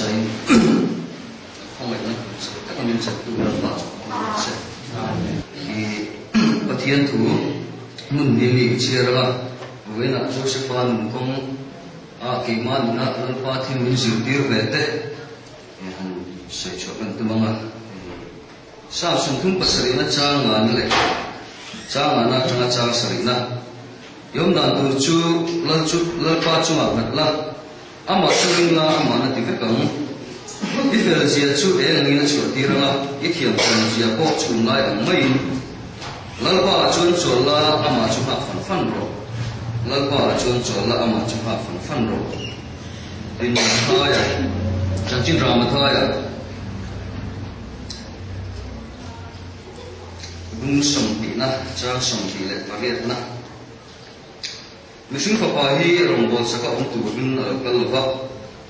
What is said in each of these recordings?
say không phải là các con nhân chất tu là vào thì có thiên thủ mình đi chia ra với là Josephan cũng kỳ man là lần qua thì mình giữ tiêu về tết sẽ cho mình từ mang sao sung thung pasari na chang ngàn lệ chang ngàn na chang sari na yom dan tu chu lal pa chu ngak la ama churing la ama na tivek ang ifel zia chu e ngin na chu tiranga ithiam chan zia ko chu ngai ang mai lal pa chun chol la ama chu ha fan ro lal pa chun chol la ama chu ha fan ro din ma ya chan chin ra ma ya bung som ti na chang som ti le pariat na Mishing papa hi rombol saka tu bin kalva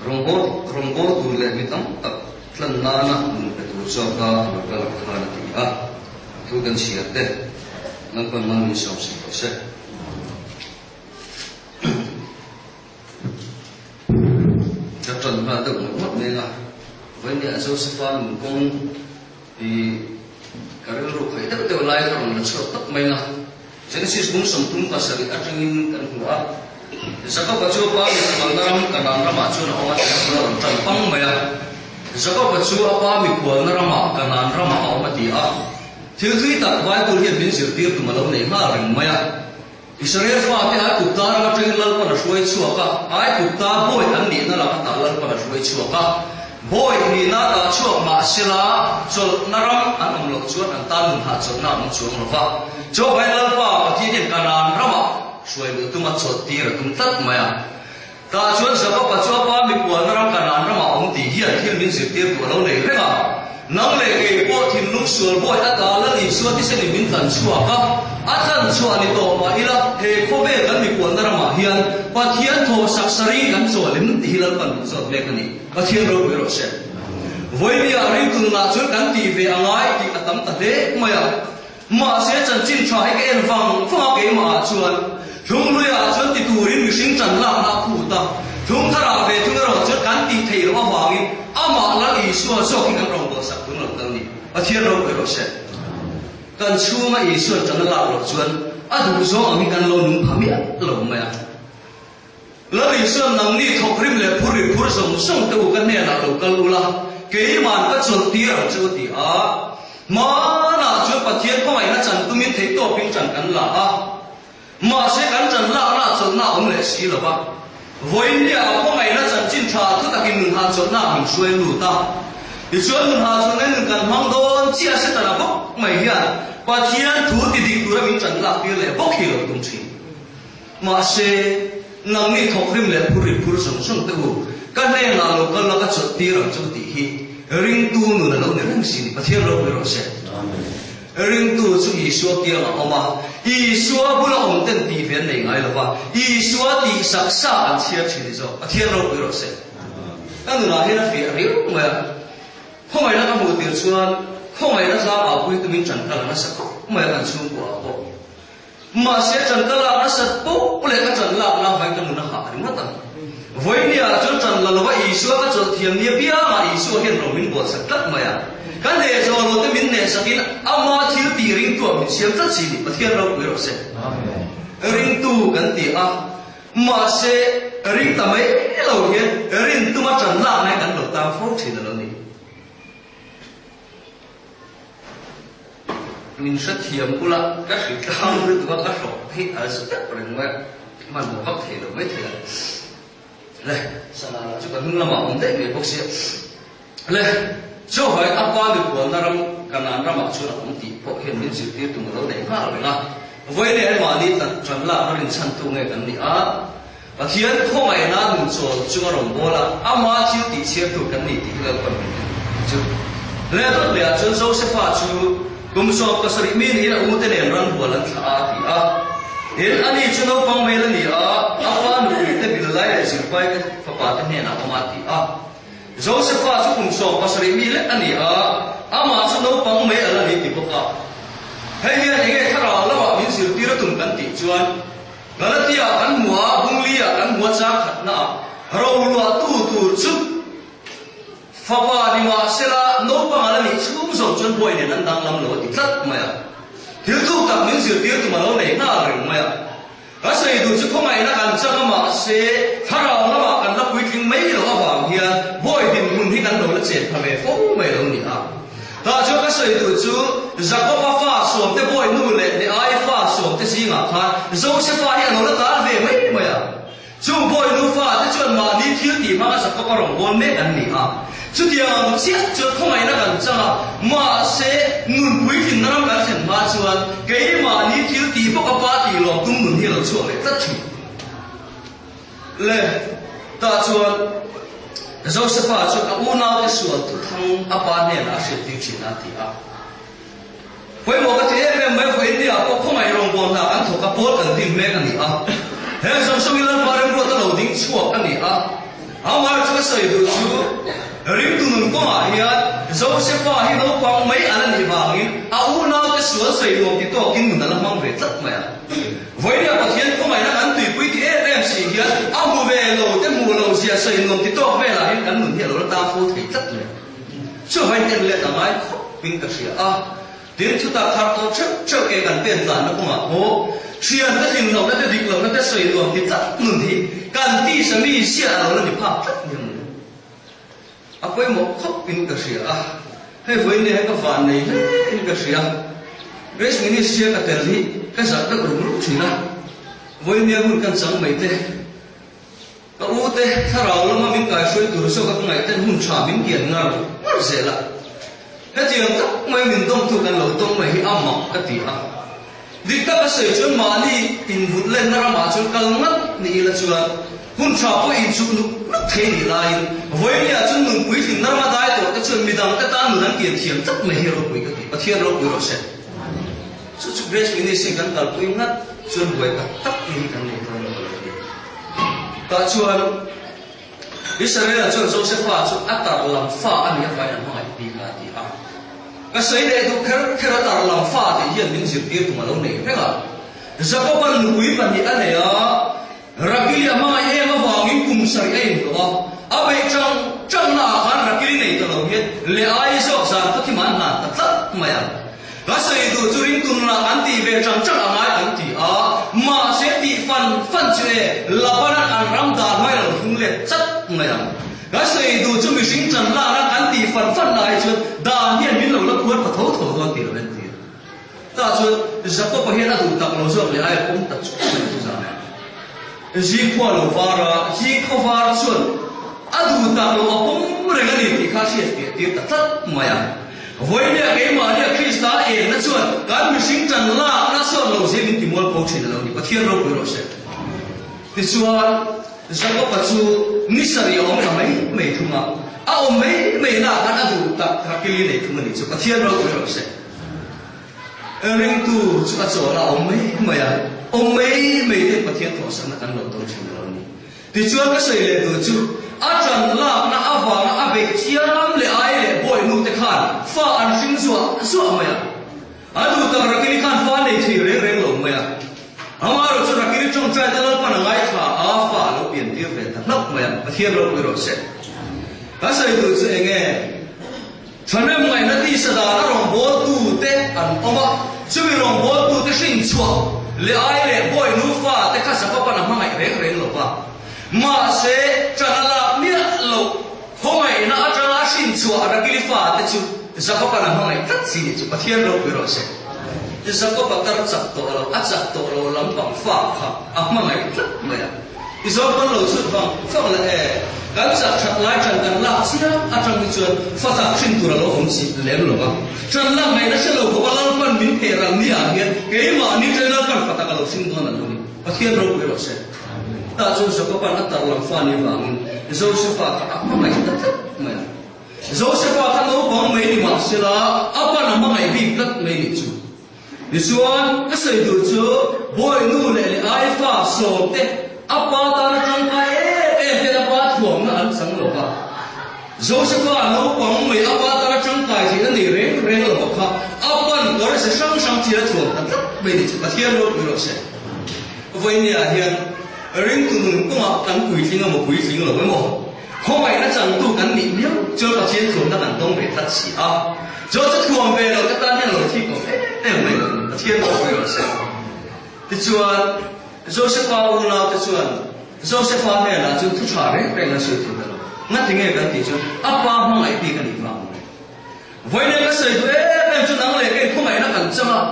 rombol tu le mitam tak tlan nana tu saka kal khana ti a tu kan siate nang pan man mi som si se cha tran na được một ne la với nhà Josephan công thì cái lúc phải tất cả lại rồi nó sốt tóc mày à Genesis bung som tung pasari atringin kan hua zakau bacu apa mi mandaram kanam rama chu na oma tan tan pang maya zakau bacu apa mi kual na rama kanan rama oma ti a thil thui tak vai tu hian bin zir tir tu malo nei ha ring maya Israel fa te a kupta ra atring lal pa na shuai chu ka ai kupta boy an ni na la ta lal pa na shuai chu ka boy ni na ta chu ma sila chol naram an om lo chu an tan ha chol na mo chu lo fa cho vai lal pa thi din kanan rama shuai lu tu ma chot ti ra tum tat maya ta chuan sa pa chu pa mi kual na ram kanan rama om ti hian thil min zir tir tu lo nei renga nang le ke po thin luk sual boy ta ta la ni suat ti se ni min tan chua ka a tan chua ni to ma ila he kho ve kan mi kual na rama hian pa thian tho sak sari kan so lim ti hilal pan chot le kan ni pa thian ro be ro se voi mi a ring tu na chuan kan ti ve angai ti atam ta de maya ma se chan chin trai ke en wang fa ke ma chuan thung lui a chuan ti turin mi sing chan la na khu ta thung thara ve thung ro chuan kan ti thei ro wangi ama la i so so ki kan rong bo sak tung lo tang ni a thian ro ke ro se kan chu ma i so chan la ro chuan a du so ami kan lo nung phami lo ma ya la i so nang ni thok rim le phur som song te u kan ne na lo kal ula ke man ka chul ti ra chu ti a ma na chu pathian ko mai na chan tumin thei to ping chan kan la a ma se kan chan la na chul na om le si lo ba voin dia ko mai na chan chin tha thu takin nun ha chul na min suai lu ta ti chuan nun ha chul nen kan mang don chia se ta na bok mai hian pathian thu ti dik tu ra min chan la pi le bok hi lo tum chi ma se nang ni thok rim le phur som song te u kan ne na lo kan la ka chot ti ra chu ti hi ring tu nu na lo ne rang sin pathian ro ro se ring tu chu i suwa tia ma oma i suwa bula om ten ti ven nei ngai lo wa i suwa ti sak sa an chia chi ni zo pathian ro ro se kan nu na he na fi ri ma khomai na ka mu ti chuan khomai na sa a pui tu min chan ka na sa ko ma kan chu ko ko ma se chan ka la na sa po ule ka chan la na vai ka nu na ha ri ma ta voi ni a chon chan la lo wa i suwa ka chol thiam ni pia ma i suwa hian ro min bo sak tat ma ya kan de zo lo te min ne sakin ama thil ti ring tu min siam ta chi ni pathian ro wi ro se ring tu kan ti a ma se ring ta mai lo hian ring tu ma chan la nai kan lo ta fo thi na lo ni min sa thiam kula ka si khang ru tu ka ro hi a su ta ren wa man mo vak the lo mai the le sala chu kan la ma on de me bok se le cho hỏi apa mi kual na ram kanan ram chu na om ti po hian min zir ti tu lo nei ha lo na voi ne ma ni tan tran la na rin chan tu nge kan ni a pathian kho mai na nun cho chu rom bola ama chi ti che tu kan ni ti la kon chu le to le a chon so se fa chu gum so pasari mi ni na u te ne ran bolan tha ti a el ani chu no pang mai la ni a apa nu te bil lai le sir pai ka fa pa te ne na ma ti a Joseph chu kum so pasari mi le ani a ama chu no pang mai ala ni ti boka hei hian enge thara la wa min sir ti ra tum kan ti chuan galatia kan mua bunglia kan mua cha khat na ro lua tu chu Papa ni ma sela no pa ala ni chum so chon boy ne nan dang lam lo ti tlat ma ya thil thu tak min zir tir tu ma lo nei na ring ma ya a sei du chu khomai na kan chang ma se tharau na ma kan la pui thing mai lo awang hian boy din mun hi kan lo la che pha ve fo mai lo ni a ta chu ka sei du chu Jacob fa som te boy nu le ni ai fa som te si nga kha Joseph fa hi lo la ta ve mai ma ya chu boy nu fa te chon ma ni thil ti ma sa ka rong bon me kan ni a chú tiang chiết chú không ai nói gần cha mà sẽ nguồn quý phim nó làm thành ma chuan cái mà ní thiếu tí bốc cái ba tí lòng tung nguồn hi là chuan để tất chịu lệ ta chuan Joseph chuan u nào cái chuan tu thằng apa nè là sẽ tiêu chuyện nào thì à với một cái thế em mấy với đi à có không ai rong bon là ăn thuộc cái bốt cần tìm mấy cái gì à hết xong xong lên ba đêm qua ta đầu tính chuột cái gì à áo mà chú cái sợi đồ chú ring tu nun ko ma hian Joseph hi no pang mai an ni bangin a u na te sual sei lo ti to kin mun la mang ve tlat ma ya voi dia pathian ko mai na kan tui pui ti em si hian a mu ve lo te mu lo sia sei lo ti to ve la hin kan mun hi lo ta fu thei tlat le chu hai ten le ta mai ping ka sia a tin chu ta khar to chak ke kan pen zan na ko ma ho sian ta tin lo na te dik lo na te sei lo ti tlat mun hi kan ti sa mi sia lo ni pa tlat ni apoi một khóc pin cả sỉa hay với này hay cái phản này pin cả sỉa Grace Ministry cái tên gì cái giải đất rụng lúc chỉ là với này mình cần sống mấy thế cái u thế thà nào lắm mà mình cài xuôi từ sau các ngày tên hùng trả mình kiện ngờ rất dễ là cái chuyện tất mấy mình đông thu cái lỗ đông mấy âm mọc cái gì vì các cái sự chuyện mà đi in vụt lên ra mà chuyện cần mất ni là chuyện hun cha po in chu nu thế ni lai với nhà chân nung quý thì nó mà đại tổ cái chuyện mình đang cái ta mình đang kiện thiền tất mấy hero quý cái gì thiền rồi quý rồi sẽ chú chú Grace Ministry kan tal quý ngắt chuyện quý cái tất nhiên kan này rồi ta chuyện Israel là chuyện Joseph pha chuyện atar làm pha anh ấy phải làm hai đi cả đi à cái sấy này tôi khi đó atar làm pha thì hiện những việc kia tụi mà lâu này thấy không Jacob ban quý ban gì anh này Rakili ama em awangin kum sari ai ko abe chang na khan rakili nei to lo hian le ai so san to thiman na ta tat maya ga sei du churin tun na anti ve chang angai anti ma se ti fan chue labana an ram da mai lo thung le chat maya ga sei du chu mi sing chan la na anti fan nai chu da hian min lo la kuat pa tho do ti lo ben ti ta chu Jacob hian a du tak lo zo le ai pom ta chu tu za ji kwa lo vara ji kho var chun adu ta lo apom re ga ni ti kha si ti ta tat maya voi ne ke ma ne Krista e na chun kan mi sing chan la na so lo je min ti mol po chin lo ni pathian ro ko ro se ti chuan Jacob pa chu ni sari om na mai thuma a om mai na kan adu ta rakili nei thuma ni chu pathian ro ko ro se ring tu chu a cho la om mai ông mấy tên bậc thiên thọ sang là căn đầu tôn trình đó ni, thì chúa cái sợi lệ từ chú, trần lạc na vàng na bể chia lắm lệ ai lệ bội nụ tê khan, pha ăn sinh zua mày đủ tờ ra cái khan pha này thì reng lồng mày mà rồi chú ra cái trong trái ta lỡ pan ngay thà pha nó biển tiêu về thật nóc mày bậc thiên rồi rồi sẽ, cái sợi từ chú nghe, thằng em ngày nó đi sa đà nó rong bố tu tê ăn oma, chú bị rong bố tu tê sinh chua le ai le boy nu fa te kha sa pa na mangai reng lo pa ma se chanala mi lo homai na atanga sin chu ara gili fa te chu sa pa na mangai tat si chu pathian ro ro se sa ko pa tar chak to lo a chak to lo lam pang fa kha a mangai tat ma ya izo kon lo chu bang fa la kan chak chak lai chan kan la sira atang ni chuan fa ta sin tu lo hom si le lo ba chan la mai na se lo ko la pan min the ram ni a hian ke ma ni tre la kan fa ta ka lo sin don an ni pathian ro ro se ta chu so ko pan atar lam fa ni wang zo se fa ka ma mai ta ta ma zo se fa ka lo bang mai ni ma se la apa na ma mai bi tat mai ni chu ni chuan ka sei du chu boy nu le ai fa so te apa ta na tang ka te da pa thuang na an sang lo ba Joseph lo pang mai apa ta na chang kai thi ni reng lo kha apan ko se sang chi la thuang ta mai ni pa thian lo se voi ni a hian ring tu nun ko ma tan kui thing mo kui thing lo mo không phải nó chẳng tu cắn nhịn nhớ cho cả chiến thường nó cần tông về thật chỉ cho chất thường về rồi các ta nhân rồi thì có em mình thiên đạo về rồi sẽ thì chuan Joseph nào thì chuan Joseph này là chúng thu trả đấy đây là sự thực đó ngắt thì nghe cái gì chứ apa không ai đi cái gì vào vậy nên cái sự đấy em cho năng lực cái không phải nó cần chăng à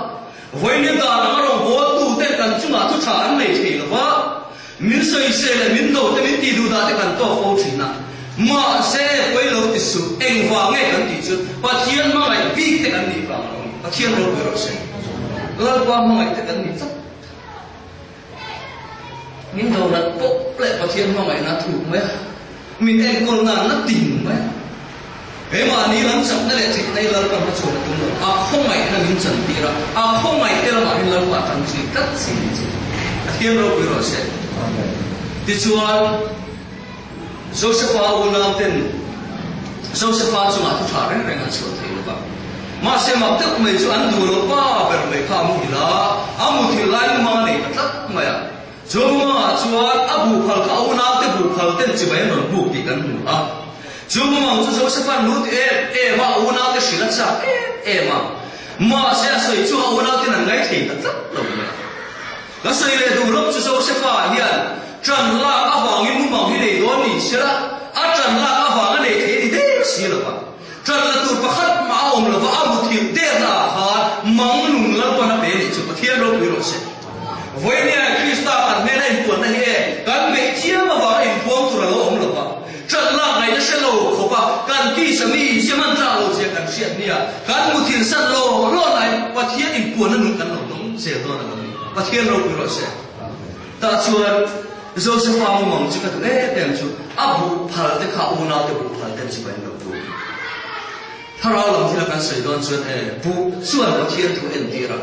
vậy nên ta nó rồi vô tu tên cần chúng là thu trả anh này thì là vợ mình xây là mình đầu thì mình đi đâu đã thì cần to phô trình à mà sẽ quay lâu thì sự anh vào nghe cái gì chứ và thiên mà lại vi cái anh đi vào và thiên rồi rồi sẽ lần qua mà lại cái gì rất những đầu là bốc lại và thiên mà lại là thủ mấy mình em còn là nó tìm mấy thế mà đi lắm sắp nó lại thì đây là còn nó chụp được rồi không phải là mình chuẩn bị rồi không phải là mà mình làm quả thành gì cắt gì thiên rồi rồi sẽ thì chuan Joseph ulam tên Joseph chúng ta thỏa rằng rằng là thế đó mà xem mà tức mấy chú ăn đủ rồi ba bèo mấy khám thì là amu thì lại mà này tất mà chúng mà chuan abu khal khao ulam tên abu khal tên chỉ bảy nó buộc thì cần đủ chúng mà Joseph nút em mà ulam tên xí lát sa em mà sẽ soi chú ulam tên là ngay thì tất đâu mà nó soi lên đủ lúc chú Joseph hiện trần la áp vàng như muốn bằng cái này đó nhỉ chứ là trần la áp vàng cái này thế thì thế xí là vậy trần là tụt bắt khát mà ông là vợ một thiệp tiền là hả mắng nung là con nó bé này chụp thiên đâu quý rồi sẽ với này Krista cần nên anh buồn này cần mẹ chia mà vào anh buông tụi nó ông là vợ trần la này nó sẽ lâu không phải cần đi xem đi xem ăn trả lâu sẽ cần xem đi cần một thiền sắt lâu lâu này và thiên anh buồn nó nung cần lâu đúng sẽ đó là và thiên đâu quý rồi sẽ ta chuan Joseph mong chứ cái thứ đấy chú abu phật thì khảo u nào thì abu phật thì chỉ phải đầu tu thà ra làm thì là cái sợi đòn xuân bu xuân có thiên thu em đi ra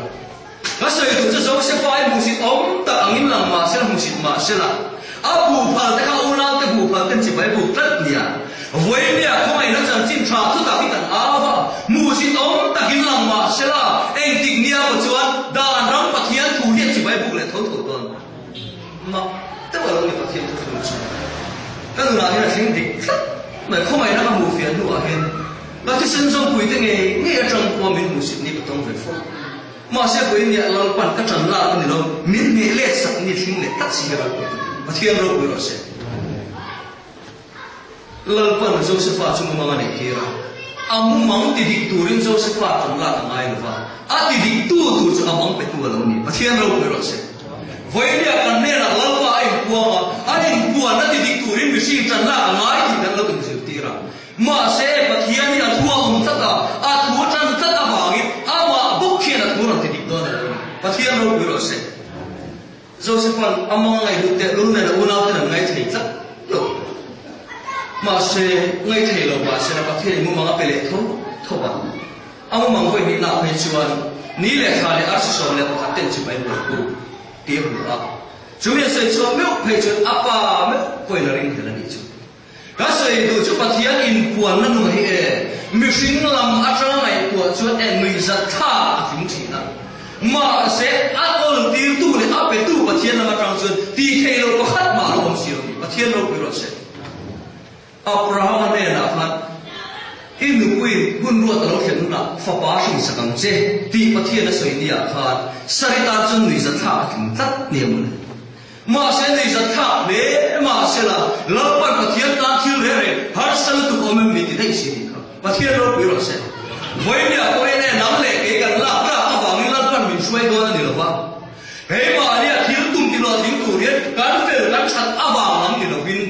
cái sợi tu cho Joseph ai music ông ta angin lang mà sẽ music mà sẽ là abu phật thì khảo u nào thì abu phật thì chỉ phải bu rất nhiều với nhà không ai nói rằng chim trả thu ta cái tận ava music ông ta angin lang mà sẽ là anh tình nia của chuan đàn rong bát thiên thu hiện chỉ phải bu lại thấu thấu tuần mà tức là người phát hiện được thứ gì các người làm như là sinh định mà không ai đang mua phiền nữa hen và cái sinh trong quỷ cái nghe trong qua mình một sự đi bắt đầu về phố mà sẽ quỷ nhàเราปั่นก็จันลากันนี่เรามิ้นเมเล่สักนิดทิ้งเลยตัดสินเรามาเที่ยวเราไปเราเสร็จเราปั่นโจเซฟาจุ่มมาในที่เราอามุมังติดิกตูรินโจเซฟาจันลากันไงหรือว่าติดิกตูจะอามังไปตัวเรานี่มาเที่ยวเราไปเราเสร็จvới nhà cần nên là lâu qua anh buồn nó thì đi tuổi mình sinh trần là ngái thì đang lâu từng sự tì ra mà sẽ bật thiên thì là thua không tất cả thua chân tất cả vàng ấy mà bốc kia là thua là thì đi đó này bật thiên lâu rồi sẽ Joseph among ngày lúc này là uốn áo thì là ngay thầy rất lâu mà sẽ ngay thầy lâu mà sẽ là bật thiên mua mang về lệ thâu bằng ông mang về bị nào hay chuan ní lệ khai lệ ác sầu lệ bạc tiền chỉ phải một tiếp nữa chúng mình sẽ cho mấy phải cho apa mấy quay lại hình là gì chứ các sự đồ cho bát thiên in buồn nó nuôi mình sinh làm ác trong này của cho em mình rất tha chính trị đó mà sẽ ác ôn tiêu tu để áp về tu bát thiên làm trong chuyện thì thay đâu có khát mà nó không chịu bát thiên đâu bị rồi sẽ Abraham này là phát in được quyền quân ruột ở hiện là phá bá sinh sắc cảnh chế thì bát thiên nó soi đi à phát sarita chân người rất tha chính tất niệm mà sẽ người rất tha đấy mà sẽ là lập bát thiên ta thiếu đấy har sân tu ông mình thì thấy gì bát thiên đâu bị rồi sẽ với nhà tôi này nắm lệ cái gần là ra vào những lần mình xuôi đó là điều đó thế mà nhà thiếu tung thì lo thiếu tủ đấy cán về cán sắt vào lắm thì là win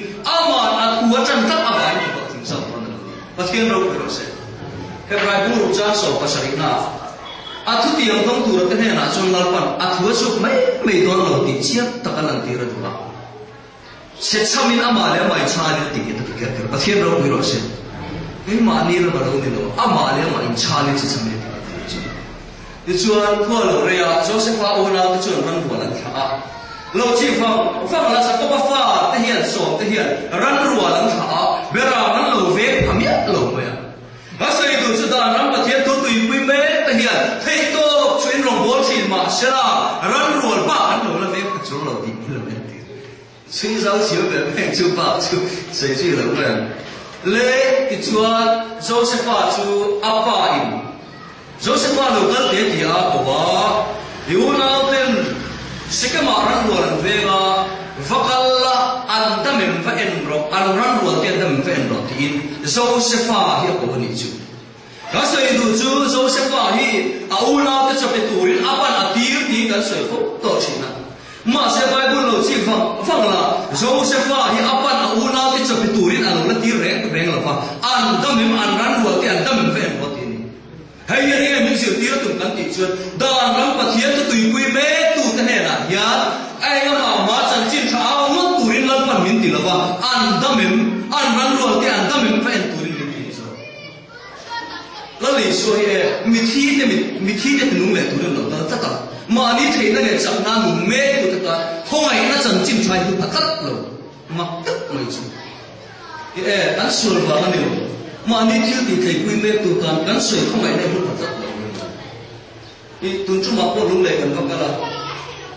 mà thua chân tất vào thì có tình sao bát thiên đâu bị rồi sẽ Hebrai buru cha so pasarina thu tiền không tu được thế nào trong lao pan thu chụp mấy đòn đầu tiên chiết tất cả lần tiền rồi đó sẽ chăm in ama lấy mai cha lấy tiền được cái cái bát thiên đâu bị rồi sẽ cái mà ni là đâu đi đâu ama lấy mai cha lấy chỉ chăm lấy tiền thì chuan thua lâu rồi à Joseph ona thì chuan rắn rùa lần thả lâu chỉ phăng là sao có pha thế hiện sổ thế hiện rắn rùa lần thả bây giờ rắn lâu về thảm nhất lâu vậy bác sĩ tu cho ta nắm bát thiên tu tùy quy mê thế hiện thấy tô chuyện lòng bố chỉ mà sẽ là rắn rùa ba hắn lâu là về cái chỗ lâu đi là về suy giáo chiếu về bên chú bảo chú xây chi lắm rồi lễ thì chúa Joseph chú apa in Joseph đầu tiên để thì của bà hiểu nào tên sẽ cái mà răng đùa lần về là vakalla anh ta mình phải en rồi anh răng đùa tiền ta mình phải en rồi thì Joseph hiểu của anh chú cái sợi đồ chú Joseph hi au nào để cho cái tuổi apan atir thì cái sợi phúc tổ chức nào mà sẽ Bible lo chỉ phẳng là Joseph hi apan au nào để cho cái tuổi anh là tir rèn là phẳng anh ta mình anh răng đùa tiền ta mình phải en rồi hay là nghe mình chịu tiếc tụi cán tị chuột đàn lắm bát hiến cho tùy quy mê tụi cái này là nhá anh mà chẳng chịu tháo mất tụi lên phần miếng tị là vào ăn đâm mình ăn rắn ruột thì ăn đâm mình phải ăn tụi lên tị rồi nó lấy số hệ mi thi để tụi mẹ tụi nó tất cả mà đi thấy nó để chẳng na nung mê tụi tất cả không ai nó chẳng chịu trai tụi tất rồi mặc tất mấy chú thì ăn sườn vào ăn nhiều mà đi thiếu thì thầy quy mê tụi toàn gắn sợi không phải đem luôn thật thì tụi chúng mặc bộ lung lệ gần không cả là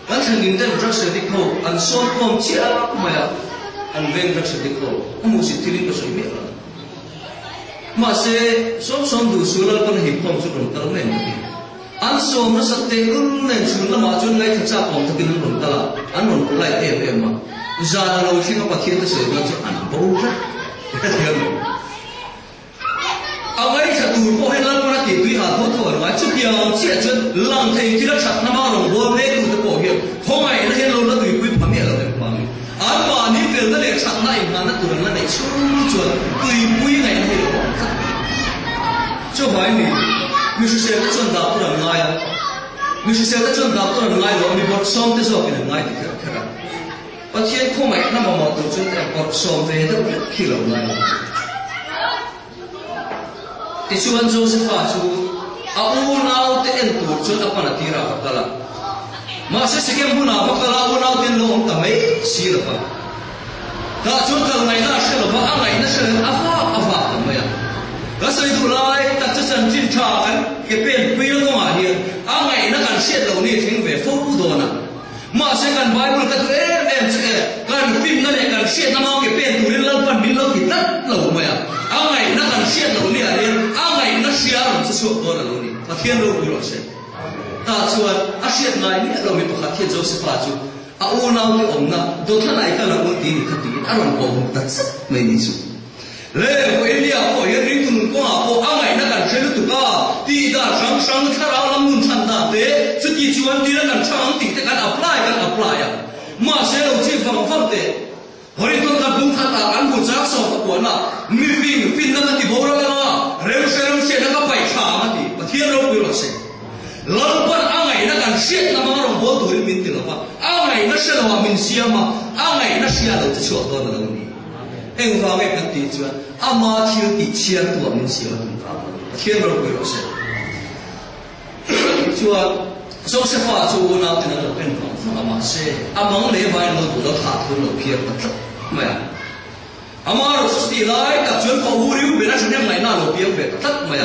gắn thành nghìn tên rất sợi đi khâu ăn xôn không chia mà ăn ven rất sợi đi khâu không muốn xịt thiên có sợi miệng mà sẽ xôn đủ số là con hiệp không chút đồng tao này ăn xôn nó sạch tê ưng nên chúng nó mà chúng ngay thật ra còn thực hiện đồng tao là ăn đồng lại em mà ra là lâu khi nó bắt thiên nó sợi nó cho ăn bầu rất cái thiệt ông ấy sẽ tụi cô hay lắm nó chỉ tùy hà thốt thổi nói chút điều chuyện chuyện làm thầy thì nó chặt nó bao đồng vô lấy tụi nó cổ hiệp không ai nó hết lâu nó tùy quy phẩm miệng là được mà án mà ní việc nó để chặt này mà nó tụi nó để chung chuẩn tùy quy này nó hiểu cho hỏi mình sẽ xem cái chân đạo của người mình sẽ xem cái chân đạo của người rồi mình bật xong tới rồi cái người thì thế nào và thiên không ai nó mà một tụi chúng ta bật xong về đó khi là người thì chú anh Joseph chú au nào tên tuổi chú ta pana tira fakala mà sẽ cái buna fakala au nào tên lo ông ta mấy xí là phải ta chú ta ngày na sẽ là phải ngày na sẽ afa tầm mấy à cái sự tu lai ta sẽ chân chín cha cái bên quy nó mà đi ngày na cần xét lâu này thỉnh về phố đồ nè mà sẽ cần Bible cái tụi em sẽ cần phim nó để cần xét nó cái bên tụi lên phần mình lâu thì tất lâu mấy à ngày nó cần xét lâu này đi ngày nó xia rồi sẽ xuống đó là lâu này và thiên đâu cũng rồi sẽ ta chuan xét ngày này lâu mình phải thiên Joseph chú au nào thì ông na đồ thân này cái là ông tin khát tin anh ông cũng tất sắc mấy ní chú lẽ của Elia của hiện riêng tụi con của ngày nó cần xét tụi ta thì đã sáng thà ra làm muốn thành đạt thế chứ chỉ chuan thì nó cần sáng thì cái apply à mà sẽ đầu tiên phẳng thế hồi tôi ta cũng khát ta ăn bột giác sầu của nó mi phim nó thì bố nó rêu xe nó có phải trả mà thì và thiên đâu cũng là xe lần quan ngày nó cần xét nó mà nó bố tuổi mình thì là apa ngày nó sẽ là mình xia mà ngày nó xia đầu cho đó là đâu nhỉ em vào cái cái gì chứ mà thiếu thì chia tuổi mình xia thiên đâu cũng là xe chúa Joseph chú nào thì nó được bên phòng mà xe mong lấy vài nó tụi nó thả thôi nó kia tất mày mà rồi thì lại các chuyện có hữu riu bên anh xem ngày nào nó biến về tất mày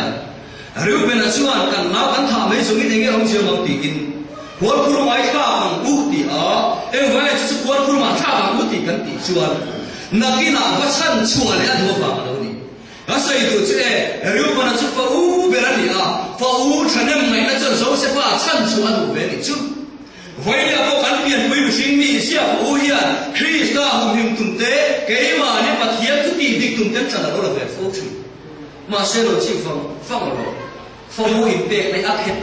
riu bên anh chuan cần nào cần thả mấy số cái này ông chưa mang tiền quân khu máy thả bằng bút thì em vậy chứ quân khu mà thả bằng bút thì cần tiền chuan nãy khi nào có chân chuan lại thua vào đâu đi cái gì tụi chị riu bên anh chụp vào bên anh đi vào cho nên ngày nó cho sẽ phải chân chuan đủ về đi chứ vậy là có cán tiền quý vị sinh mỹ xia phổ hiền khi ta hùng hình tùng tế cái mà nếu mà thiệt cứ đi đi tùng tế chẳng là đó là về phổ trì mà sẽ rồi chỉ phong rồi phong hình bệ này áp hết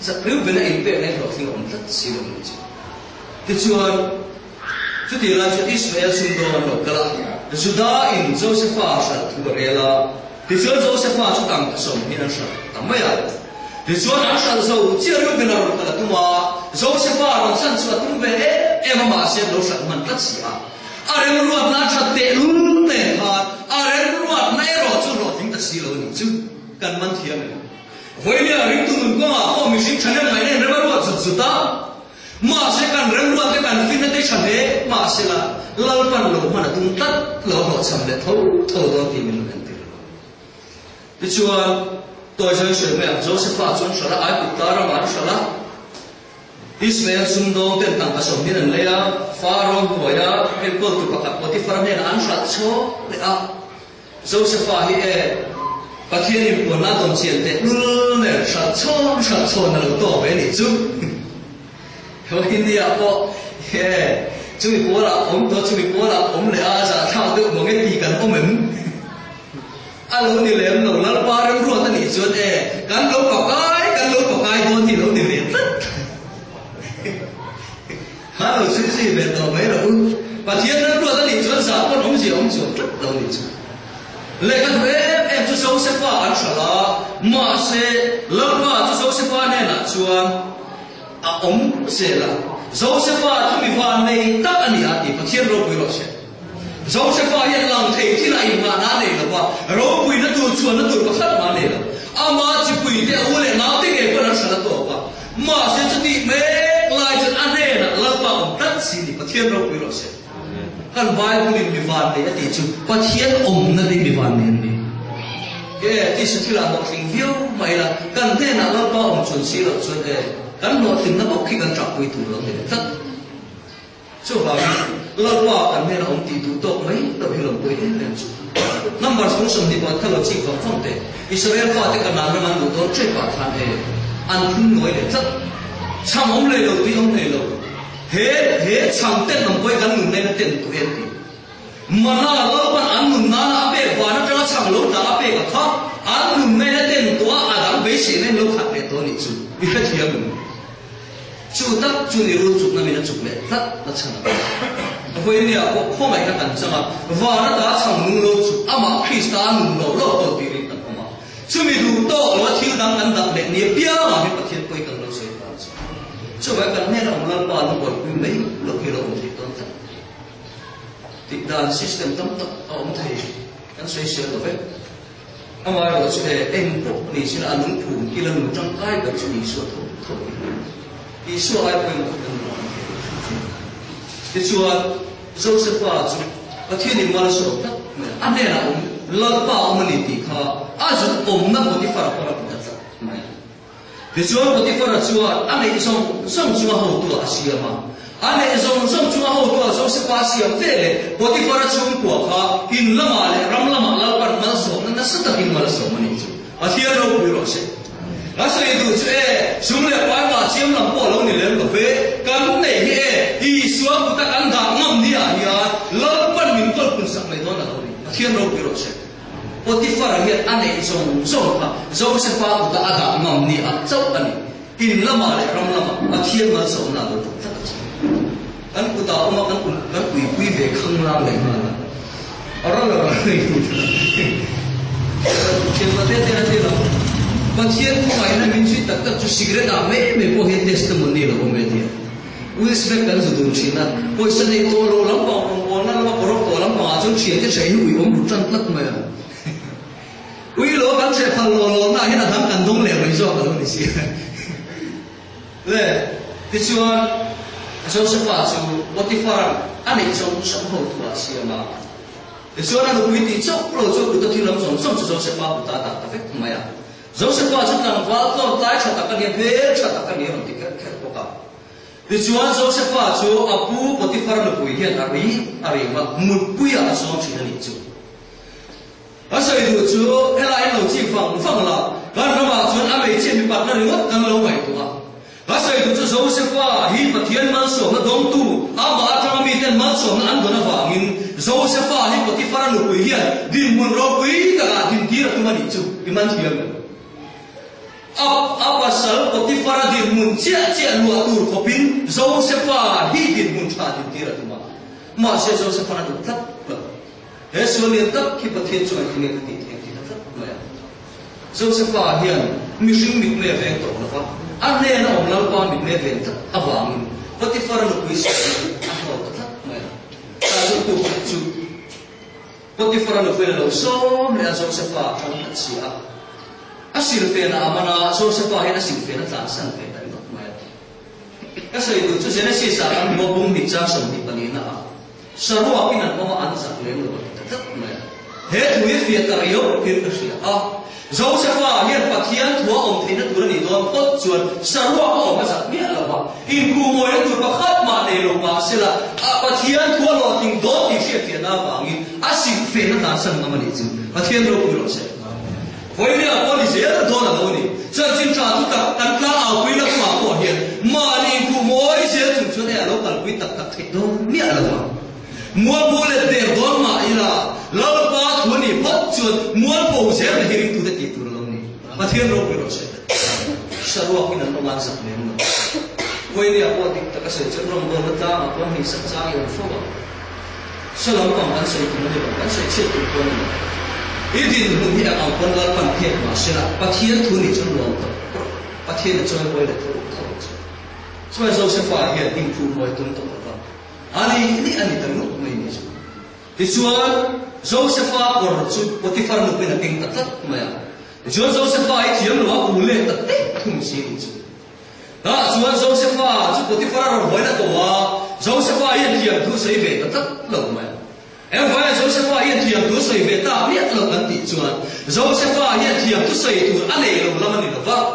rất nếu bên này hình bệ này rồi thì ông rất xíu rồi chứ thì chú thì là chú Israel xung đột rồi cái là Judah in Joseph sẽ thua là thì chú Joseph chú tăng cái sòng như nó sao tăng mấy à thì chúa đã sản xuất chia được cái nào là tụi mà Joseph làm sản xuất tụi về em mà xem đâu sản mình tất xí em luôn là chặt tệ luôn nè em luôn này rồi chú rồi tính tất xí rồi chứ cần mình thiệt này vậy là riêng tụi mình có mình sinh thành em này nên rất là rụt ta mà sẽ cần riêng luôn cái cần phim nó chẳng thế mà sẽ là lâu phần lâu mà là tung tất lâu họ chẳng để thấu đó thì mình cần tiền thì chúa tôi chơi sửa mẹ Joseph chuẩn sửa là ai cũng ta ra mà sửa là Israel sumdo ten tang asom hin an leya Pharaoh boya el ko tu pakat Potiphar ne an shat cho le a Joseph hi pathian in pon na tom chian te nul ne shat cho na lo to ve ni chu ho India ko he chui ko la om to chui ko la om le a za thao tu mo nge ti kan om em alo ni lem lo la pa rem ro ta ni chuan kan lo pa kai to ti lo ni le ha lo si về tàu mấy rồi và thiên nó luôn ta đi chuẩn xác con ông gì ông chuẩn rất lâu đi chuẩn lệ các em chú sâu sẽ pha ăn sả lá mà sẽ lỡ pha chú sâu sẽ pha nên là chuan ông sẽ là sâu sẽ pha chú bị pha này tất anh đi và thiên rồi bị rồi sẽ sâu sẽ pha hiện làm thế thì lại mà nó này là qua rồi bị nó tuột chuan nó tuột phát mà này là mà chỉ bị thế ông lại nói thế cái con nó sẽ là tổ qua mà sẽ chú đi mấy lại chân anh này là lỡ pha ông tất xí đi và thiên rồi bị rồi sẽ kan vai pulin mi van ne ati chu pathian om na ding mi van ne ni ke ti su thila mo thing hiu mai la kan te na lo pa om chun si lo chun kan lo thing na bok khi kan trap pui tu lo ne tat chu ba lo pa kan ne om ti tu tok mai lo hi lo pui ne chu number sung som ni ba thalo chi phong phong te Israel fa te kan na man lo to che pa than an thun noi le tat cham om le lo ti om le lo he chang ten nam koi kan nun nei na ten tu en ti mana lo pan an nun na na pe wa na tra chang lo ta pe ka kha an nun nei na ten tu a adam be se nei lo khat le to ni chu bi ka thiam chu tak chu ni ru chu na mi na chu le tat na chang hoi ni a ko mai ka kan changa wa na ta chang nun lo chu ama krista nun lo to ti ri ta ma chu mi du to lo thil dang an dak le ni pia ma he pathian koi kan lo se ta chu vậy cần nên ông làm bao nhiêu bồi quý mấy lúc kia ông thì tôn trọng thì đàn system tâm tập ông thầy anh xây sửa được vậy ông ai rồi sẽ em bộ này sẽ là những phụ kia là một trong cái được sự sửa thôi đi sửa ai quên một cái thì chùa Joseph và chú và thiên đình mà sửa tất anh này là ông làm bao nhiêu thì khá à chú ông nằm một cái phần của nó thì chúa Potiphar chúa anh ấy xong chúa hậu tua Asia mà anh ấy xong chúa hậu tua Joseph Asia thế Potiphar chúa của họ in lama le ram lama la par mal som na sata in mal som ni chu a thia ro pi ro se a so i du che sum le pa ma chiam lam po lo ni le lo ve kan nei he I suwa ku ta kan da ngam ni a ya lo pan min tol kun sak le don na lo ni a thia ro pi ro se Potiphar hiện anh ấy xong mà Joseph của ta ada ngầm ni ăn châu anh in lama le ram lama mà thiên mà sống nào được thật anh của ta ông anh quỷ về không làm này mà ở đó là thiên mà thế là mà thiên không phải là mình suy tất tất cho secret à mấy cô hiện testimony là ông mấy thiên với respect cần sử dụng chuyện là tôi sẽ đi tôi lo lắm còn nó có rồi lắm mà trong chuyện cái sẽ hữu ông một chân tất mà quý lỗ cắn sẽ phần lỗ na hiện là thằng cần đông lẻo lấy do cái gì xí lệ thì chúa Joseph và chú Potiphar anh ấy trong sống hậu thua xí mà thì chúa đang quý thì chốc rồi chúa cứ thi lắm sống sống cho Joseph và ta phép không à Joseph và chúng ta vào to tái cho ta cái niệm hết cho ta cái niệm thì cái có cả thì chúa Joseph và chú Abu Potiphar là quý hiện ari mà một quý ở trong chuyện này chú ở sợi đủ chú hay là em đầu chi phẳng là gần nó mà chú anh ấy trên bị bắt nó đi mất gần lâu vậy tụi ở sợi đủ chú Joseph và hi và thiên man sổ nó đông tu mà trong mi tên man sổ nó ăn nó vàng in Joseph và hi và Potiphar nó quý hiện đi muốn lo quý cả đi kia là tụi mình chú đi man thiêng pasal Potiphar đi muốn chia lúa tu có pin Joseph và hi đi muốn trả đi kia là tụi mình mà sẽ Joseph nó được thất hết số liên tất khi bậc thiên chúa thì nên thì rất mẹ Joseph và hiền mi sinh mình mẹ về tổ là không anh nên ông làm quan mình mẹ về thật vàng Potiphar là quý sĩ anh họ rất mẹ ta dùng tu học chú Potiphar là quý là lâu số mẹ Joseph và trong thật gì à asil phê na amana Joseph và hiền asil phê na tàn sang phê tại mất mẹ cái sự tu chú sẽ nói xí xả anh mua bung bị trang sống bị bani na sarua pinan ko ma an sa le lo rất mẹ hết người Việt ta yếu kiến cái gì Joseph hiện Pathian thua ông thấy nó thua này đó phốt chuẩn sarua ông mà giặc biết là vậy in cu mồi nó thua có khát mà để lồng mà sẽ là Pathian thua lo tình đó thì sẽ phiền nào vào nghìn xin phiền nó tan sân mà đi chứ Pathian đâu cũng sẽ với này có lý do là thôi là đâu này cho chính trả tu tập tan cả ảo quy nó mà có hiện mà in cu mồi sẽ chúng cho này lâu cần quy tập thế đâu biết là vậy muốn bố lên để đón mà ý là lâu ba thua này phốt chuẩn muốn bố sẽ là hiện tu thế tu lâu này mà thiên đâu cũng sẽ sarua khi nó mang giặc lên mà với này có định tất cả sự chân rong đôi nó ta mà có hình sắc giá yêu phúc à sau đó còn bán sợi cũng được bán sợi chết cũng có nữa ý định mình hiện ở con là phần thiệt mà sẽ là bắt thiên thu này chân rong đó bắt thiên là cho quay lại thôi cho nên Joseph phải hiện định thu hồi tuân tổng đó anh tận lúc mình như thế Chúa Joseph còn chút Potiphar lúc bên kinh tất tất mà Chúa Joseph ấy chiếm nó ủ lệ tất tích thùng xí đó Chúa Joseph chút Potiphar rồi hỏi là tổ Joseph ấy thiềm thu sấy về tất tất lồng mà em phải Joseph ấy thiềm thu sấy về ta biết lồng ấn tỷ Chúa Joseph ấy thiềm thu sấy thu anh này lồng làm anh được vâng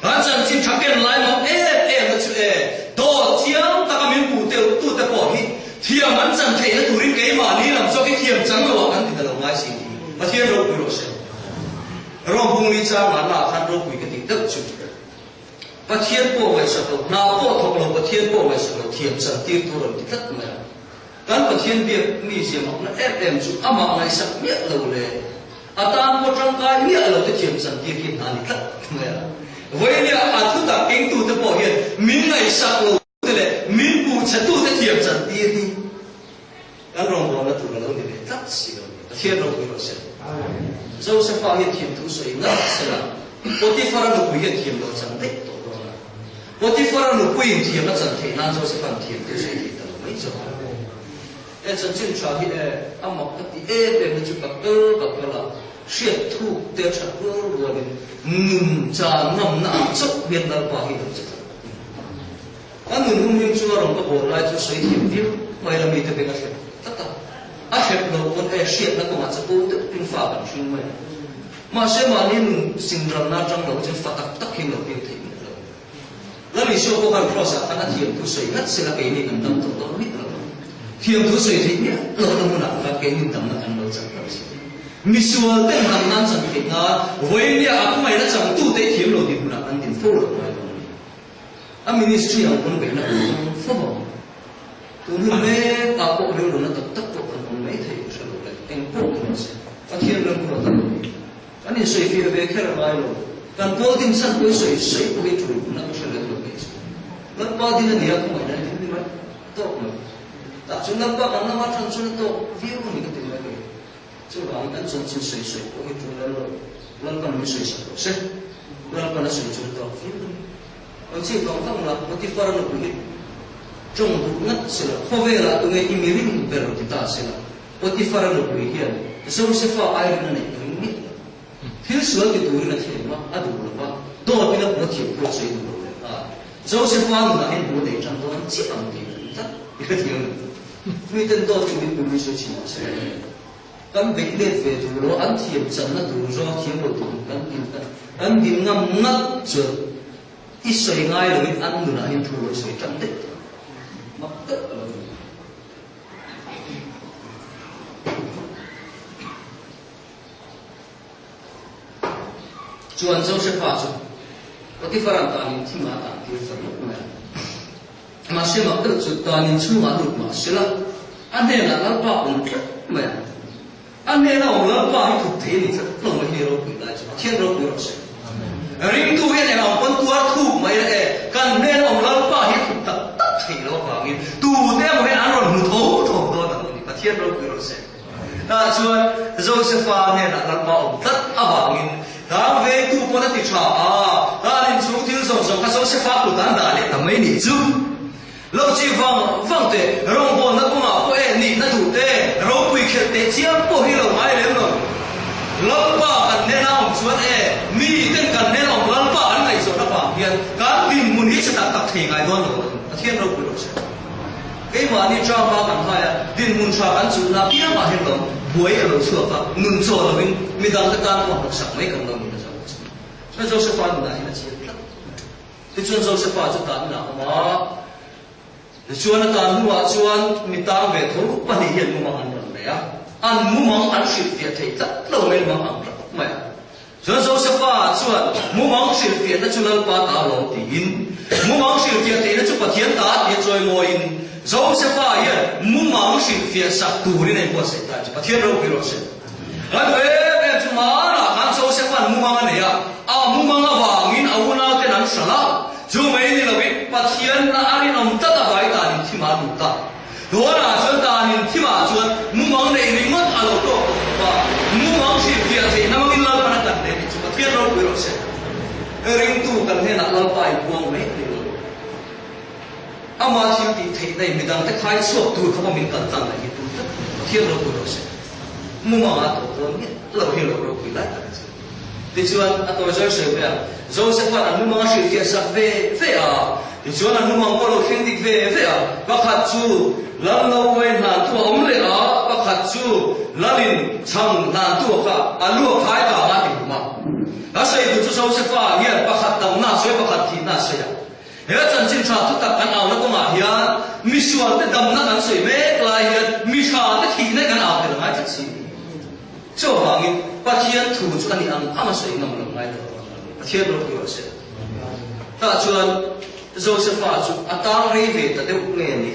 anh chẳng chỉ thắc cái lại mà là chú đó chiếm ta có miếng bù tiêu tu ta bỏ đi thiềm anh chẳng thấy nó thủ đến cái mà đi làm cho cái thiềm trắng rồi anh thì là lồng ngay xí mà thiềm đâu cũng rồi rong bung li cha ma na khan ro pui ka ti dak chu pathian po wai sa to na po thok lo pathian po wai sa to thiam sa ti tu ro ti tat ma kan pathian bi mi sia ma na fm chu ama ngai sa mi lo le atan po tang kai mi lo te thiam sa ti ki na ni tat ma với lia thu ta king tu te po hian min ngai sa lo te le min pu cha tu te thiam sa ti ti kan rong ro na tu lo ni le tat si lo pathian ro ro sa Joseph hiện thiềm thu sấy ngất sẽ là Potiphar nó quy hiện thiềm nó chẳng thích tổ đó là Potiphar nó quy hiện thiềm nó chẳng thể nào Joseph làm thiềm tiêu sấy thì tao mấy giờ em chân chân trả thì âm mọc tất thì em nó chụp bạc là siết thu tiêu chặt rồi ngừng trả ngầm nặng chốc biệt là quả hiện được chứ anh ngừng hung nhung chua rồi có bộ lại cho sấy thiềm tiêu mày làm gì thì bên cái tất cả hẹp đầu con siết nó cũng ăn sắp bút tiếng phá bản chung mà sẽ mà nên sinh ra na trong đầu trên phá tắc khi nó biểu thị là lý do của hàng process anh đã thiểm thu sấy hết sẽ là cái này anh tâm tổ đó biết rồi thiểm thu sấy thì nhé lo nó muốn làm cái này tâm nó ăn đâu chẳng đâu misual tên hàng nan chẳng biết ngã với nhé aku mày đã chẳng tu tế thiểm rồi thì muốn làm anh tiền phô rồi anh ministry ông cũng biết là phô bảo tôi muốn mê ta bộ điều đó nó tập mấy thầy của sự lại em bộ nó sẽ phát hiện lên của nó anh ấy suy phía về cái là ai rồi còn cố tình săn với suy của cái chủ nó sẽ lên được cái lớp bao thì là nhiều không phải là những cái tốt mà tập trung lớp bao nó mà thằng chúng nó tốt view mình cái tình này chứ còn anh chân chân suy của cái chủ nó rồi lần còn mình suy sẽ lần còn nó suy chúng tốt view ông chỉ còn không là một cái phần nó cũng trong một ngắt sẽ là khó về là tụi người imirin về rồi thì ta sẽ là Potiphar nó quỳ hiền Joseph ai nó này mình biết thiếu sửa thì tụi nó thiệt mà đủ là đó bây giờ nó thiệt quá rồi đủ Joseph nó là anh bố để trong đó chỉ bằng gì tất cái thiệt vì tên đó tụi mình cũng suy nghĩ sẽ căn bệnh lên về tụi nó ăn thiệt chân nó đủ do thiệt một tụi ăn tìm ngâm ngắt chưa ít sợi ngay rồi ăn nữa anh thua rồi trong đấy mặc tất là chuan Joseph fa chu Potiphar ta nin thima ta ti fa no ma se ma ta chu ta nin chu ma lu ma se la ane la la pa un ma ane la on la pa hi thu the ni lo ma hi ro pi la chu thiên ro pi ro se ring tu he ne ma pon tu ar thu mai la kan ne on la pa hi thu ta thei lo pa ngi tu te mo he an ro mu tho do ta ni pa thiên ro pi ro se ta chuan Joseph ne la pa on tat aba ngin ta về tu có thể trả ta lên xuống thiếu dòng các số sẽ phá của ta đã để tầm mấy nỉ chú lâu chỉ vâng thế rong bồn nó cũng ngạo có nỉ nó đủ thế rong quỳ khệt thế chiếm bộ hi lâu mai lên rồi lâu ba cần nên nào xuống mi tên cần nên lòng lâu ba anh này rồi nó bảo hiền cá tìm muốn hít sẽ đặt tập thể ngày luôn rồi thiên đâu quỳ rồi cái mà đi tra ba cảnh hai din mun tra cảnh chủ na kia mà hiện lòng buổi ở lâu xưa và nun cho là mình đang tất cả mọi học sắc mấy cộng đồng mình là cho nên Joseph này là chuyện thì chuyện Joseph cho ta nào mà chuyện là ta mua chuyện mình ta về thấu bản hiện mua hàng rồi đấy ăn mua hàng ăn xịt Việt thì rất lâu mới mua hàng mày chuyện Joseph chuyện mua hàng xịt Việt nó chuyện là ba ta lâu tiền mua hàng xịt Việt thì nó chụp thiên ta thì rồi ngồi Joseph mua hàng xịt Việt sắp tù đi này qua sẽ ta chụp thiên đâu cái rồi sẽ anh về chúng mà là hàng Joseph mua hàng này mua hàng vàng in áo nào cái năng sala chú mấy đi là biết bắt thiên là anh ông tất cả bài ta thì mà đủ ta đó là chúng ta thì mà chúng mua món này mình mất ăn được và mua món gì Việt thì nó mình làm cái này để chúng ta thiên đâu cái rồi sẽ ring tu cần thế là làm bài buông mấy cái rồi mà thì thấy này mình đang thấy khai suốt tu không mình cần tăng này tu tất thiên đâu cái rồi sẽ mua món ăn được nhất lâu hiểu rồi cái lại thì chuyện tôi nói sự về Joseph là nung mang sự kiện sắp về thì chuyện là nung mang có lối khen đi về và khát chú lần lâu quen hàn thua ống lệ và khát chú lần in chăng hàn thua cả lúa khai cả mà thì mà đã xây được cho Joseph hiện và khát tàu na xoay và khát thịt na xoay hết chân chân trà thức tập ăn ảo nó có mà hiện mi xuân tới đầm nó ăn xoay mét lại hiện mi trà tới thịt này ăn ảo thì là ngay thật sự cho hàng bắt thiên thủ cho anh ăn ama sợi nằm lòng ngay đó thiên rồi kiểu sẽ ta chuan Joseph chu atang rei về ta đều nghe ni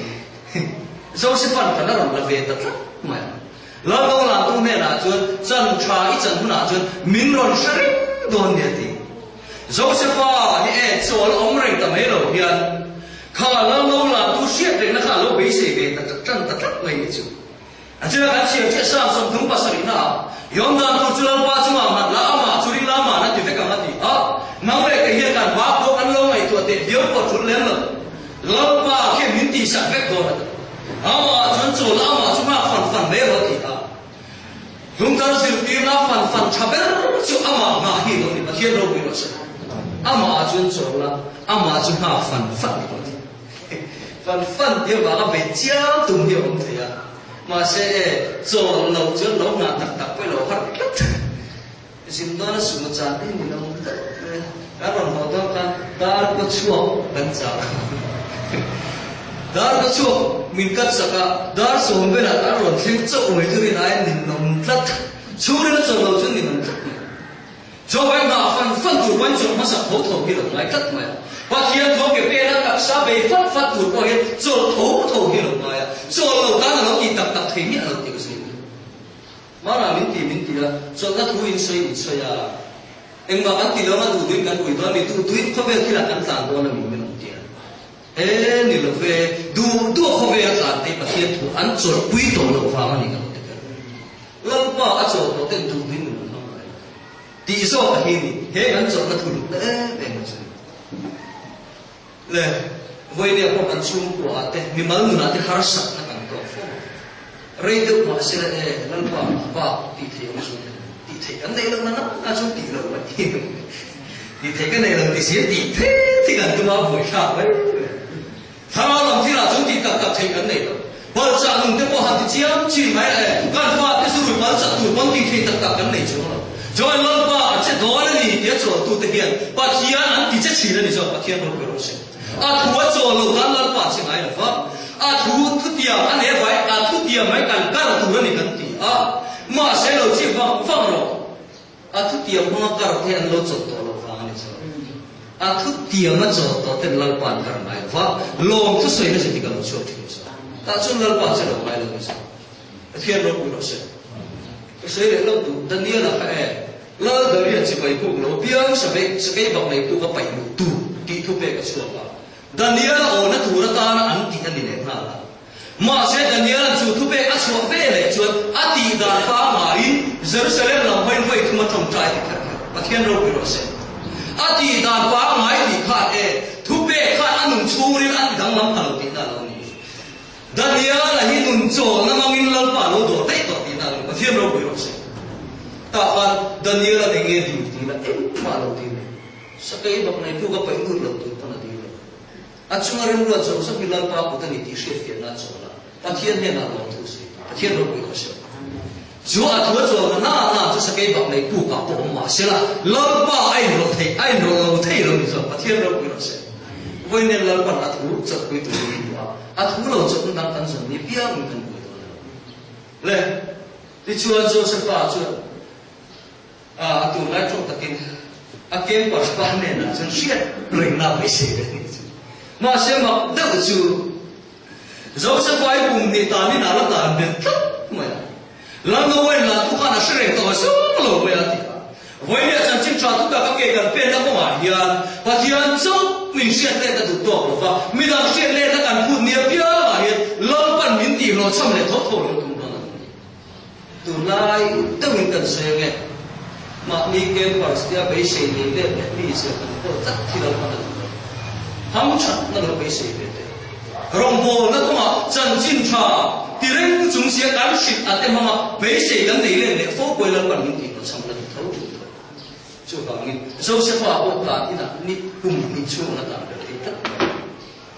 Joseph phải là làm về ta mà lâu lâu làm tung này là chuan chân trai chân huna chuan min ron sari don dia ti Joseph ni cho ông rei ta mấy lâu hiền khá lâu lâu làm tu siết để nó khá lâu bị sẽ về ta chân ta mấy chu chưa cái chuyện chuyện sao xong đúng bác sĩ nào yếm đàn tu chưa qua chung mà là ama churi la mà nó thì phải làm gì nấu để cái hiện cảnh bác cô ăn lâu ngày tuổi tiền hiếu có chút lớn rồi lâu qua cái miếng tì sạch vết rồi mà chuẩn chủ là ama chúng ta phần đấy rồi thì chúng ta sử dụng là phần chả biết chỗ ama mà hi rồi thì thiên đâu bị rồi ama chuẩn chủ là ama chúng ta phần rồi phần thì bảo là về chiếu tùng hiểu không thầy mà sẽ cho lâu cho lâu ngàn đặc với lâu phát kết xin đó là sự một trái tim mình không được các bạn họ đó kan đã có chuộc đánh giá đã có chuộc mình cắt sạc đã sống với là đã rồi thiếu chỗ người thứ này mình nồng rất chú đến nó cho lâu cho mình nồng rất cho vậy mà phân thủ quan trọng mà sắp thấu thầu cái đồng này cắt mà và thiên thấu cái bên đó đặc sa về phát thủ qua hiện cho thấu cái đồng này cho lâu ta là nó thì tập thấy nhẹ là điều gì mà là mình thì là cho nó thu in xoay em mà anh thì đó mà đủ đuổiกันđuổi đó mình đuổi không về khi là ăn tàn đó là mình làm tiềnนี่เราvềดูเขาvề tàn thìประเทศถูกอันจดquý tổเราฟังอันนี้กันแล้วว่าอันจดเราเต้นดูดิ้นมันทำไมตีโซ่ประเทศนี้เฮ้อันจดก็ถูกเป็นมันเลยวันนี้พวกอันชุ่มกว่าแต่มีมันนู่นที่หาสักนักการตัวเรื่องดูมาเสียนั่นว่าตีเทียมชุ่มตีเทียกันได้แล้วนะน่าชุ่มตีแล้ววันนี้ตีเทียกันได้แล้วตีเสียตีเทียที่กันตัวหัวชาไว้ถ้าเราที่เราชุ่มตีกับเทียกันได้แล้วบอลจะนุ่งแต่พอหันที่เจียมชีไม่การฟาดที่สุดบอลจะถูกบอลตีเทียกับกันได้จังจอยเราว่าจะโดนนี่เดี๋ยวจะตัวเทียนปัจจัยนั้นที่จะชี้แล้วนี่จะปัจจัยเราไปรู้สึกทัวโจโลกันเราปัจจัยอะไรฟ้าทัวทุติยอันนี้ไว้ทุติยไม่กันการตัวนี่กันตีมาเสร็จเราจีบฟังเราทุติยมันก็เราเทียนเราจดตัวเราฟังนี่ใช่ทุติยมันจดตัวเต็มเราปันกันไหมฟ้าลงทุกสิ่งนี่จะที่กันเราชอบที่สุดจุดเราปัจจัยเราไม่เราไม่ใช่เทียนเราไปรู้สึก所以เราดูตอนนี้เราเราเดี๋ยวจะไปพวกเราเพียงสเปกบอกในตัวก็ไปดูที่ทุกเบก็ชัวร์ว่าตอนนี้เราโอนถูกตาอันที่อันนี้เนี่ยน่าละมาเสร็จตอนนี้เราจูทุกเบก็ชัวร์เบ้เลยชัวร์อดีตการฟ้าหมายเจรุซาเล็มเราไม่ไปทุ่มทำใจที่ขัดประเทศเราไปรู้สึกอดีตการฟ้าหมายที่ขาดทุกเบขาดอันหนึ่งชูริอันดังลำพังที่นั่นเรานี่ตอนนี้เราเห็นหนุ่มโจนั่งมังอินเราป่าเราโดดเตะตัวที่นั่นประเทศเราไปรู้สึกแต่ว่าตอนนี้เราเองดีที่ละมาเราดีเลยสักทีบอกในผู้ก็ไปดูเราตัวนั้นดีเลย achunga ren ro zo so hilal pa ko tani ti she fian na zo la pathian ne na lo thu si pathian ro ko se zo a thu zo na zo sa ke bak nei pu ka po ma se la lal pa ai ro thei lo ni zo pathian ro ko se voi ne lal pa na thu zo ko tu ni wa a thu lo zo nang kan zo ni pia mun kan ko le ti chuan zo se pa chu tu lai trong takin a kem pa pa ne na chen shiat ring na mai se ni mà xem mà đỡ chú dẫu sẽ phải cùng đi ta đi nào là ta biết thấp mà làm đâu vậy là tu khana sẽ rèn tao sống lâu vậy à vậy nên chẳng chịu trả tất cả các cái gần bên đó có mà hiền và hiền sống mình sẽ lên ta tụt tổ và mình đang sẽ lên ta cần phun nhiều bia mà hiền lâu phần mình tìm nó xong để thoát khỏi được đó từ nay tôi mình cần xem nghe mà đi kem vào sẽ bị xây đi lên bị sẽ cần có rất thì đâu mà ham chặt nó là cái gì vậy? Rồng bồ nó có mà chân chính cha, thì đấy chúng sẽ cảm xúc à thế mà cái gì cái này lên để phố quay lên bằng những gì nó xong là thấu được thôi. Chú bảo nghe, dẫu sẽ phá bộ ta thì là nít cùng nít chú nó làm được thì tất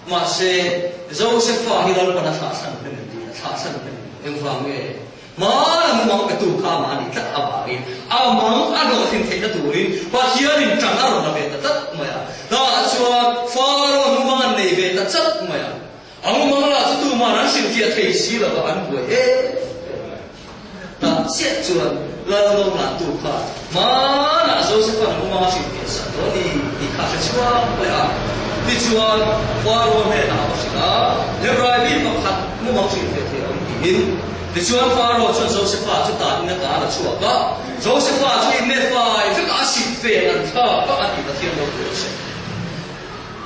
mà sẽ dẫu sẽ phá thì nó còn là thả sân bên này, thả sân bên em vàng nghe. Mà là mong cái tủ kha mà đi tất à đi, mong ăn đồ thiên thế nó tủ đi, và kia đi chẳng ăn đồ là về tất mà đó cho phá rồi mong ăn này về tất mà ông mong là cho tủ mà nó sinh thiệt thấy xí là ăn bưởi đó xét chuẩn là mong là tủ kha mà là dấu sẽ phần mong sinh thiệt sao đó đi khá sẽ chua vậy đi chua phá rồi này nào đó nếu rồi đi mà khát mong sinh thiệt thì ông đi thì chuan pha rồi chuan dấu sẽ pha chút ta nên cả là chua đó dấu sẽ pha chút nên pha cái cả xịt phê là thà các anh thì là thiên đâu cũng sẽ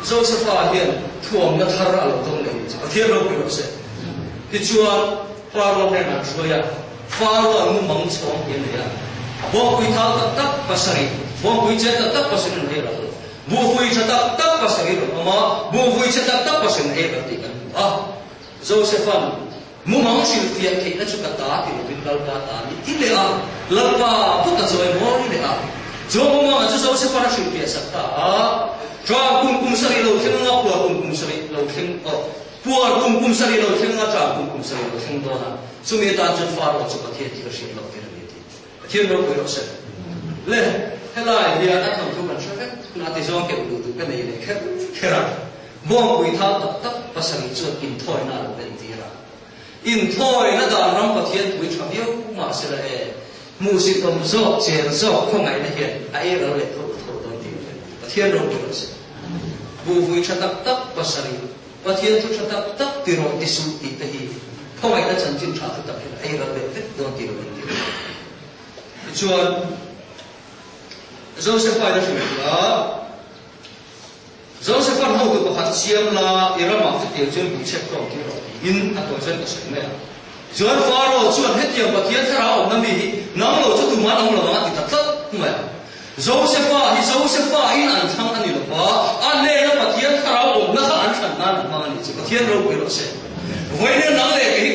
dấu sẽ pha hiện thuồng nó thà ra là trong này thiên đâu cũng sẽ thì chuan pha rồi này là chua ya pha rồi mu mong chong hiện này ya vô quy thao tất tất và sari vô quy chết tất tất và sari này là vô quy chết tất tất và sari là mà vô quy chết tất tất và sari này là thì cái dấu sẽ pha mu mong sil fiat ke na chuka ta ti bin lal pa ta ni ti le a lal pa pu ta zoi mo ni le a zo mo ma chu zo se para sil fiat sak ta a tra kum sari lo theng nga pu kum sari lo theng pu kum sari lo theng nga tra kum sari lo theng do na su me ta chu fa ro chu ka the ti ka sil lo ke ni ti thiên ro ko ro se le helai dia ta thong thu ban sa na ti zo ke du du ka nei le ke ra mo kui tha tak tak pasang chu in thoi na lo ben ti in thôi nó đàn rong bát thiên tuổi thọ yêu mà sẽ là mù sĩ cầm gió chèn gió không ngày nó hiện ai ở lại thổ đầu tiên bát thiên rồi cũng sẽ bù vui cho tập tập bát sari bát thiên thu cho tập tập từ rồi đi xuống đi tới không ngày nó chân chính trả tập hiện ai ở lại tất đầu tiên chuan dấu sẽ phải là gì đó dấu sẽ phải hậu được phát chiêm là iram mặc tiêu chuẩn bị check from tiêu rồi in a to chen se me chuan faro chuan het yam pathian thara om nami nang lo chu tu ma nang lo ma ti tat me Joseph in an thang ani lo pa an le na pathian thara om na an than na ma ni chu pathian ro ko lo se voi ne nang le ke ni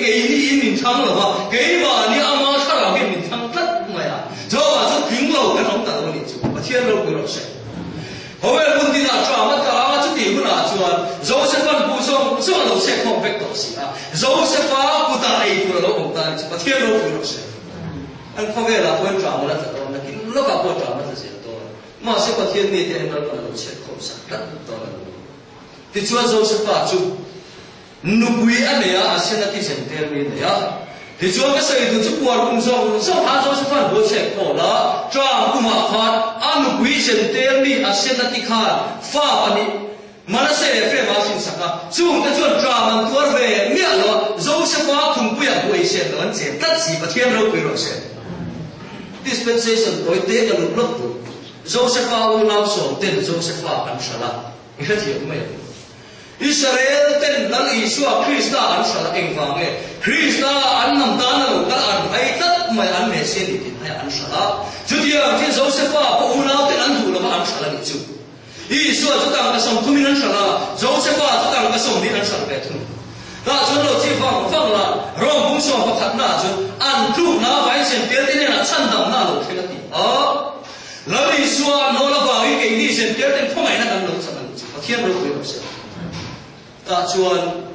in min thang lo ma ke ma ni ama thara ke min thang tat me ya jo a chu ping lo ka hong ta lo ni chu pathian ro ko lo se Hoi pun tidak cuma tak tu tiada nak jual. Joseph pun pusing, semua lo cek kompek tu sih. Joseph pun tak ikut lo kompek, cuma tiada lo pun sih. An hoi lah pun cuma lah tu, tapi lo tak pun cuma tu sih tu. Masih pun tiada ni tiada lo cek kompek tak tu. Dijual Joseph tu, nubui ane ya, asyik nanti sentel ni ya. Dijual ke saya itu buat kumsong, semua Joseph pun cek kola. Trang kuma khan anu gui sentel mi asena tikhan fa pani manase fe ma sin saka chung ta chuan draman tuar ve mi lo Joseph fa thung puya gui sen don che tat si pathian ro pui ro sen dispensation roi te ka lu lok tu Joseph fa u lao so ten Joseph fa an shala i kha thiam me Israel ten lal Isua Krista an shala eng wa nge Krista an nam ta na lo ka an ai tat mai an me sen ni tin hai an shala Judia tin Joseph pa ulau ten an thu lo ma an shala ni chu Isua chu tang ka som thumin an shala Joseph pa chu tang ka som ni an shala pe thu da chu lo chi fang la rom bung so pa khat na chu an thu na vai sen tel tin na chan dam na lo thela ti la Isua no la ba ke ni sen tel ten phomai na kan lo sa an chu thiên ro ko se ta chuan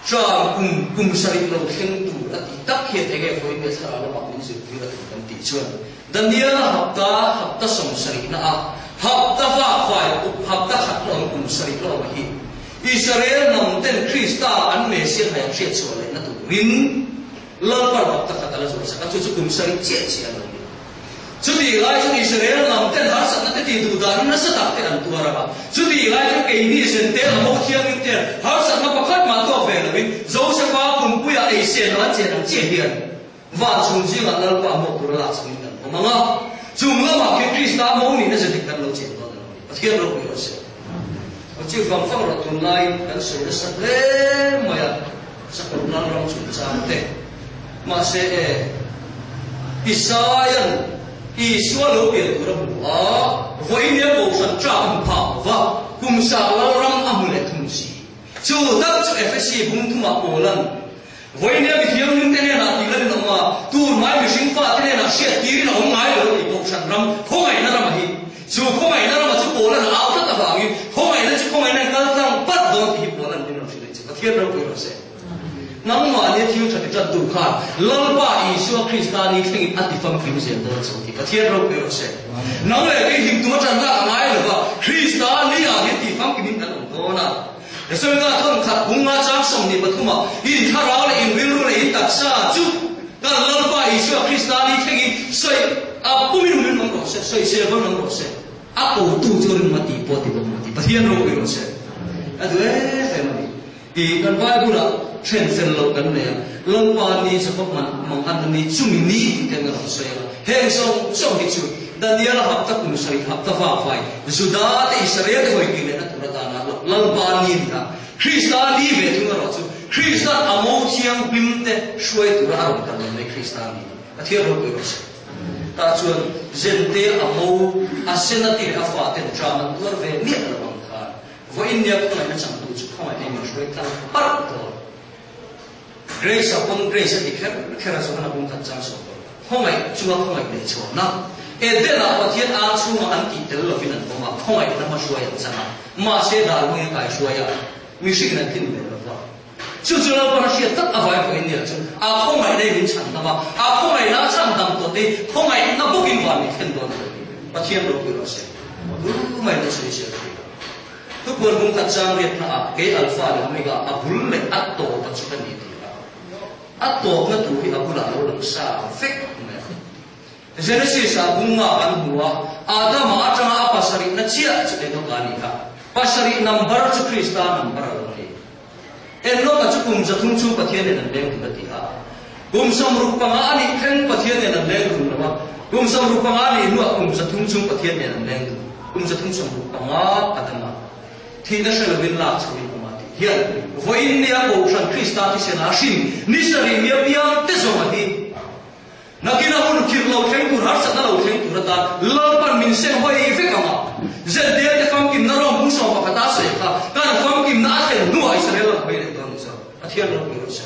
tram kum sari lo kheng tu ati tak he ege foi me thara la ma min zu ti la kan ti chuan daniel hapta som sari na a hapta fa fai hapta khat lo kum sari lo hi Israel nam ten Krista an me sia hai che chole na tu rin lo par hapta khat la zo sa chu kum sari che che lo Jadi lai tu Israel nam ten har sat na ti du dan na sa tak te an tu ara ba jadi lai tu ke ni sen te mo thiam ni te har sat na pakhat ma to ve la bin Joseph a kum pu ya ai sen wan che dang che hian wa chung ji la la pa mo tu la chung ni o ma nga chung la ma ke Krista mo ni na se dik kan lo che to na a thiam lo ko se o chi fam fam ro tu lai kan se na sa le ma ya sa ko na ro chung cha te ma se Isaiah Isua lo bia tu ram voi ne bo san tra pa wa kum sa lo ram amule thum si chu dak chu fsc bung tu ma ko lan voi ne bi hiam ning te ne na ti lan no ma tu mai mi sing fa te ne na she ti na hong ai lo ti bo san ram kho ngai na ram hi chu kho ngai na ram chu ko lan au ta ba gi kho ngai na chu kho ngai na kal sang pat do ti bo lan ni no si le chu ka thiam ro ko se nang ma ne thiu thati tat du kha lalpa Isua Krista ni thing ati fam kim se do chu ti ka thian ro pe ro se nang le ke him tu chan na ngai lo ba Krista ni a ni ti fam kim kan do na le so nga thon khat bung nga chang som ni pathuma in thara le in wil ru le in tak sa chu ka lalpa Isua Krista ni thing soi a pumin min mang ro se soi se ba mang ro se a ko tu chu rin ma ti po ti bo ma ti pa thian ro pe ro se a du family i kan Bible la chen sen lo kan ne long pa ni sa pok man mang an ni chumi ni ti kan ro se heng song song hi chu Daniel hap ta kum sari hap ta fa fai Juda te Israel te hoi ki ne na tu ta na long pa ni ta Krista ni ve tu ro chu Krista amo chiang bim te shwai tu ra ro kan ne Krista ni a thia ro ro se ta chuan zen te amo asenati afa te drama tur ve ni ro mang kha vo india ko na chang tu chu khoi ai ma shwai ta par to Grace upon grace di kera so na bung ta chang so khoi chuwa khoi le cho na e de la pathian a chu ma an ti tel lo fin an ma khoi na ma shwai an chang ma se da lu ni kai shwai ya mi shi na tin le lo ba chu chu lo pa shi ta a vai ko india chu a khoi nei min chang na ba a khoi na chang dam to te khoi na bukin wa ni khen do pathian lo ki ro se du mai na shi se tu pun bung ta chang riat na ke alpha le omega a bul le at to ta chu ni Ato na tu hi abula lo lang sa fek me Genesis a bunga an huwa Adam atanga apasari na chia chile no gani ha pasari number chu Krista number lo ni enno ka chu kum jathung chu pathian ne nan leng tu ti ha kum sam rup panga ani khen pathian ne nan leng tu na kum sam rup panga ani nu kum jathung chu pathian ne nan leng tu kum jathung sam rup panga adama thi na shel bin la chu hian voin nia bo san Krista ti se na shin ni sari mia bia te zo ma hi nakina hun kir lo theng tur har sa na lo theng tur ta lal pan min sen hoi ve kama zel de te kam kim na ro mu so pa kata se kha kan kam kim na the nu ai sa le hoi le ton sa athian lo ro sa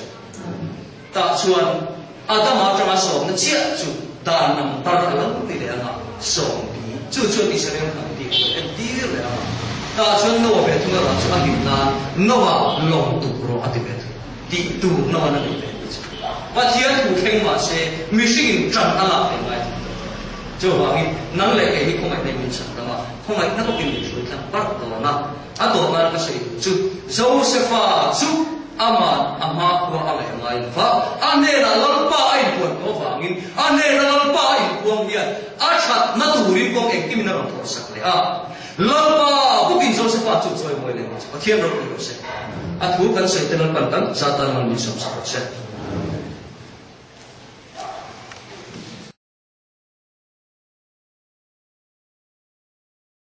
ta chuan adam a tama so na chia chu da nam tar la ti le na so bi chu chu ti se le na ti en ti le na ta chuan no ve tu na chu a him na no wa long tu ro ati ve ti tu no na ni ve wa thian tu kheng ma se mi sing tran ala pe mai chu wa ngi nang le ke hi ko mai nei min chan ta ma ko mai na ko kin ni chu than par to na a do na ka se chu Josepha chu ama ko ala ngai fa ane na lal pa ai ko no wa ngi ane na lal pa ai ko ngia a chat na tu ri ko ek kim na ro to sak le a lalpa bukin Josepha chu choi moi le pathian ro ko se a thu kan se ten pan tan satan man ni som sa se